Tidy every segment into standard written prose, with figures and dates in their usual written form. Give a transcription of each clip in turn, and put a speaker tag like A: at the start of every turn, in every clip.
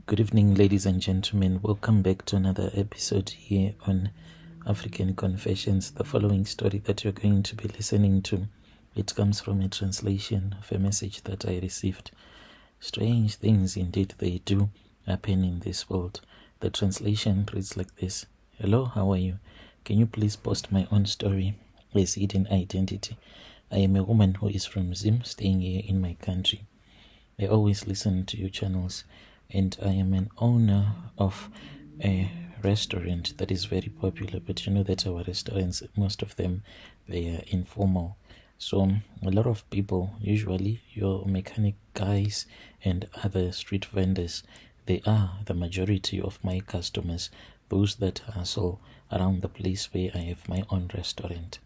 A: Good evening, ladies and gentlemen. Welcome back to another episode here on African Confessions. The following story that you're going to be listening to, it comes from a translation of a message that I received. Strange things indeed they do happen in this world. The translation reads like this. Hello, how are you? Can you please post my own story as hidden identity? I am a woman who is from Zim, staying here in my country. I always listen to your channels, and I am an owner of a restaurant that is very popular. But you know that our restaurants, most of them, they are informal. So a lot of people, usually your mechanic guys and other street vendors, they are the majority of my customers, those that hustle around the place where I have my own restaurant.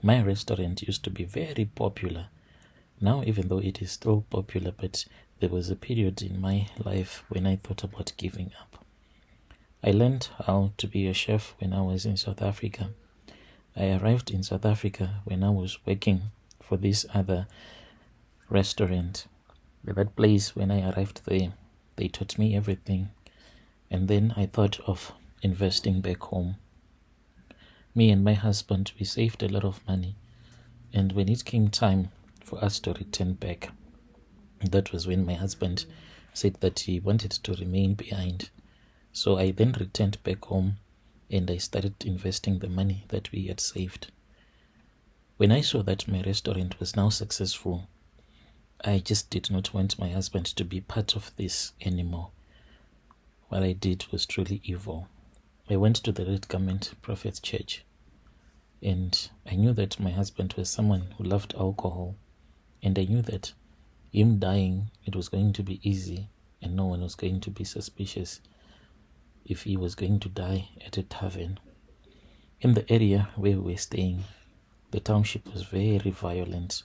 A: My restaurant used to be very popular. Now, even though it is still popular, but there was a period in my life when I thought about giving up. I learned how to be a chef when I was in South Africa. I arrived in South Africa when I was working for this other restaurant. At that place, when I arrived there, they taught me everything. And then I thought of investing back home. Me and my husband, we saved a lot of money. And when it came time for us to return back, that was when my husband said that he wanted to remain behind. So I then returned back home and I started investing the money that we had saved. When I saw that my restaurant was now successful, I just did not want my husband to be part of this anymore. What I did was truly evil. I went to the Red Garment Prophet's Church, and I knew that my husband was someone who loved alcohol, and I knew that him dying, it was going to be easy, and no one was going to be suspicious if he was going to die at a tavern. In the area where we were staying, the township was very violent.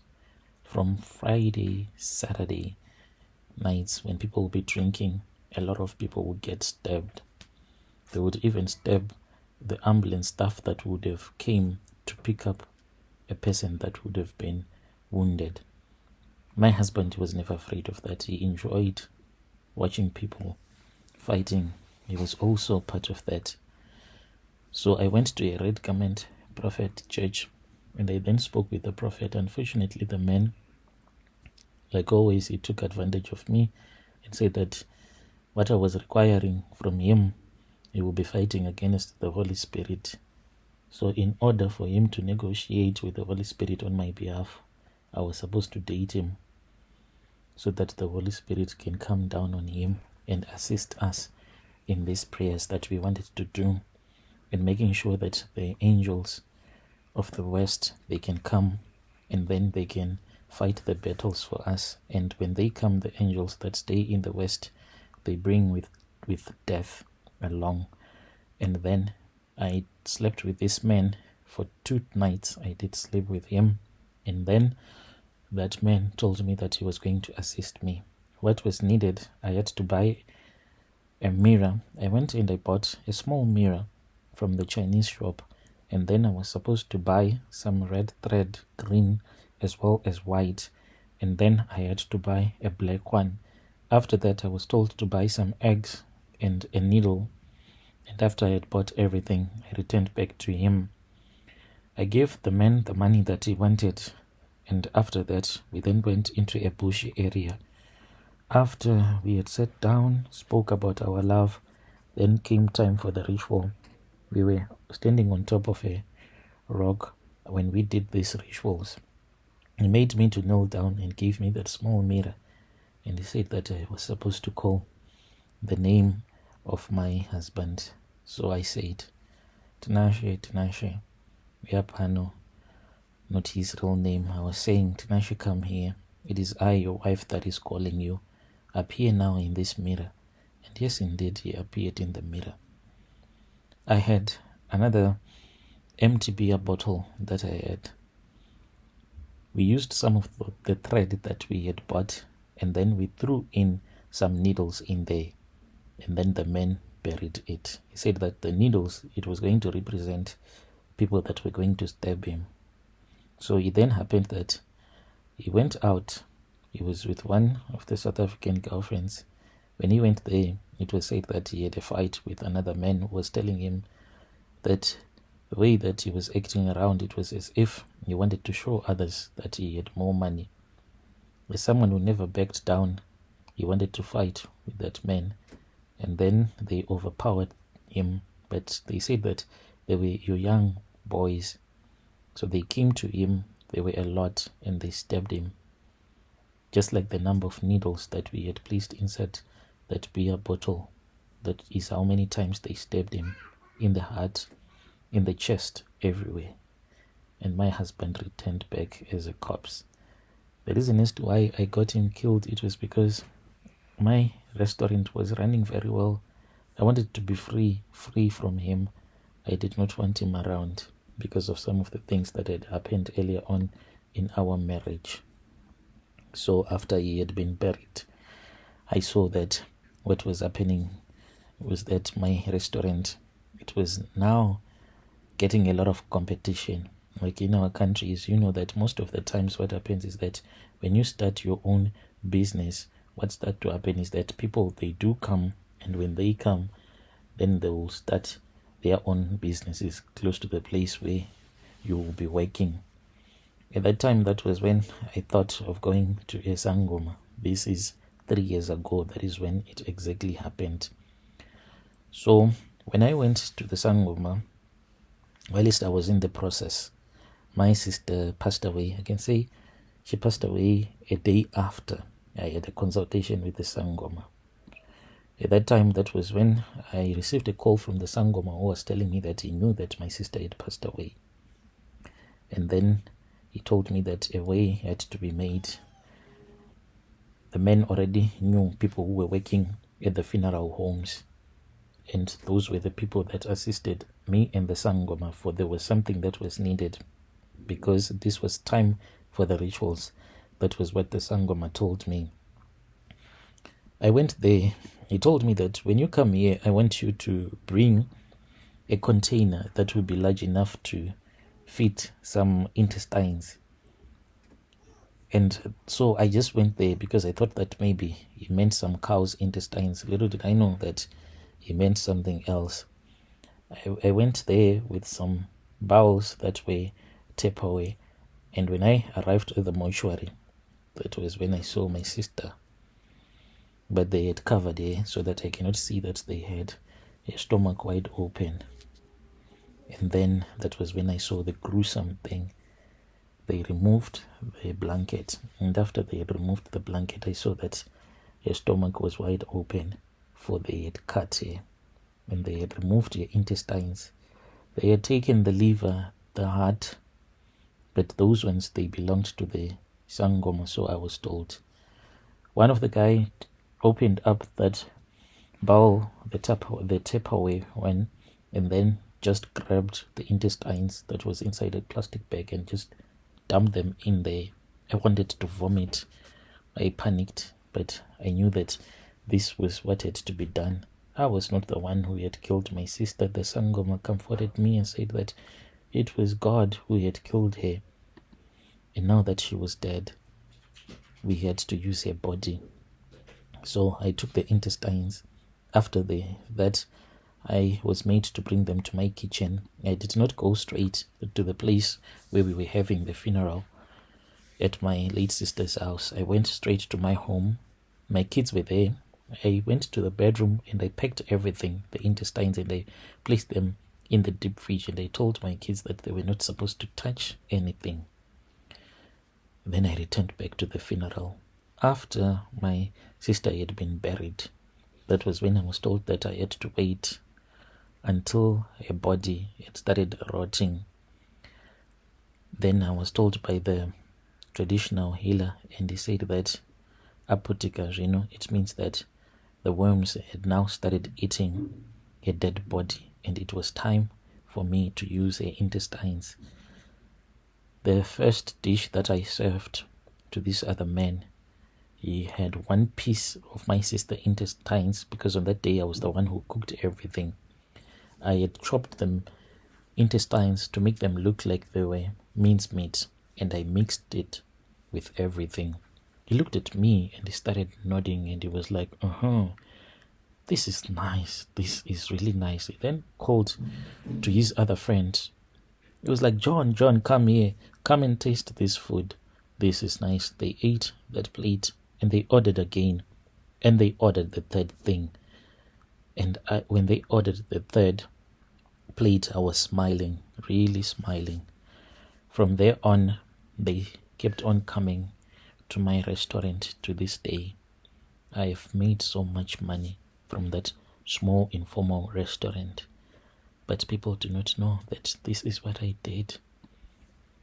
A: From Friday, Saturday nights, when people would be drinking, a lot of people would get stabbed. They would even stab the ambulance staff that would have came to pick up a person that would have been wounded. My husband was never afraid of that. He enjoyed watching people fighting. He was also part of that. So I went to a Red Garment Prophet church, and I then spoke with the prophet. Unfortunately, the man, like always, he took advantage of me and said that what I was requiring from him, he will be fighting against the Holy Spirit. So in order for him to negotiate with the Holy Spirit on my behalf, I was supposed to date him so that the Holy Spirit can come down on him and assist us in these prayers that we wanted to do, and making sure that the angels of the West, they can come and then they can fight the battles for us. And when they come, the angels that stay in the West, they bring with death along. And then I slept with this man for 2 nights. I did sleep with him, and then that man told me that he was going to assist me. What was needed, I had to buy a mirror. I went and I bought a small mirror from the Chinese shop, and then I was supposed to buy some red thread, green as well as white, and then I had to buy a black one. After that, I was told to buy some eggs and a needle, and after I had bought everything, I returned back to him. I gave the man the money that he wanted, and after that, we then went into a bushy area. After we had sat down, spoke about our love, then came time for the ritual. We were standing on top of a rock when we did these rituals. He made me to kneel down and gave me that small mirror, and he said that I was supposed to call the name of my husband. So I said, Tinashe, Tinashe, Yapano, not his real name. I was saying, Tinashe, come here. It is I, your wife, that is calling you. Appear now in this mirror. And yes, indeed, he appeared in the mirror. I had another empty beer bottle that I had. We used some of the thread that we had bought, and then we threw in some needles in there. And then the man buried it. He said that the needles, it was going to represent people that were going to stab him. So it then happened that he went out. He was with one of the South African girlfriends. When he went there, it was said that he had a fight with another man who was telling him that the way that he was acting around, it was as if he wanted to show others that he had more money. As someone who never backed down, he wanted to fight with that man, and then they overpowered him. But they said that they were your young boys, so they came to him. They were a lot, and they stabbed him, just like the number of needles that we had placed inside that beer bottle. That is how many times they stabbed him, in the heart, in the chest, everywhere. And my husband returned back as a corpse. The reason as to why I got him killed, it was because my restaurant was running very well. I wanted to be free from him. I did not want him around because of some of the things that had happened earlier on in our marriage. So after he had been buried, I saw that what was happening was that my restaurant, it was now getting a lot of competition. Like in our countries, you know that most of the times what happens is that when you start your own business, what starts to happen is that people, they do come, and when they come, then they will start their own businesses close to the place where you will be working. At that time, that was when I thought of going to a Sangoma. This is 3 years ago. That is when it exactly happened. So when I went to the Sangoma, whilst I was in the process, my sister passed away. I can say she passed away a day after I had a consultation with the Sangoma. At that time, that was when I received a call from the Sangoma who was telling me that he knew that my sister had passed away. And then he told me that a way had to be made. The men already knew people who were working at the funeral homes, and those were the people that assisted me and the Sangoma, for there was something that was needed because this was time for the rituals. That was what the Sangoma told me. I went there. He told me that when you come here, I want you to bring a container that will be large enough to fit some intestines. And so I just went there because I thought that maybe he meant some cow's intestines. Little did I know that he meant something else. I went there with some bowls that were Tupperware, and when I arrived at the mortuary, that was when I saw my sister. But they had covered her so that I cannot see that they had her stomach wide open. And then that was when I saw the gruesome thing. They removed the blanket, and after they had removed the blanket, I saw that her stomach was wide open, for they had cut her, and they had removed her intestines. They had taken the liver, the heart, but those ones, they belonged to the Sangoma, so I was told. One of the guy opened up that bowl, the Tupperware one, and then just grabbed the intestines that was inside a plastic bag and just dumped them in there. I wanted to vomit. I panicked, but I knew that this was what had to be done. I was not the one who had killed my sister. The Sangoma comforted me and said that it was God who had killed her. And now that she was dead, we had to use her body. So I took the intestines. After that, I was made to bring them to my kitchen. I did not go straight to the place where we were having the funeral at my late sister's house. I went straight to my home. My kids were there. I went to the bedroom and I packed everything, the intestines, and I placed them in the deep fridge, and I told my kids that they were not supposed to touch anything. Then I returned back to the funeral. After my sister had been buried, that was when I was told that I had to wait until her body had started rotting. Then I was told by the traditional healer, and he said that apothecary, it means that the worms had now started eating her dead body, and it was time for me to use her intestines. The first dish that I served to this other man, he had one piece of my sister's intestines, because on that day I was the one who cooked everything. I had chopped them intestines to make them look like they were mincemeat, and I mixed it with everything. He looked at me and he started nodding, and he was like, this is nice. This is really nice. He then called to his other friend. He was like, John, come here. Come and taste this food. This is nice. They ate that plate and they ordered again. And they ordered the third thing. And when they ordered the third plate, I was smiling, really smiling. From there on, they kept on coming to my restaurant to this day. I have made so much money from that small informal restaurant. But people do not know that this is what I did.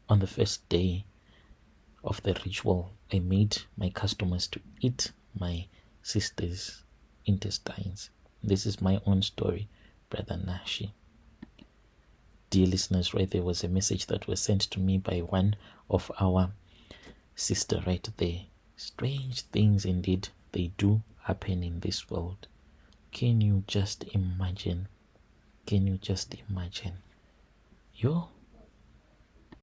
A: On the first day of the ritual, I made my customers to eat my sister's intestines. This is my own story, Brother Nashi. Dear listeners, right there was a message that was sent to me by one of our sister right there. Strange things indeed, they do happen in this world. Can you just imagine? Can you just imagine? Yo,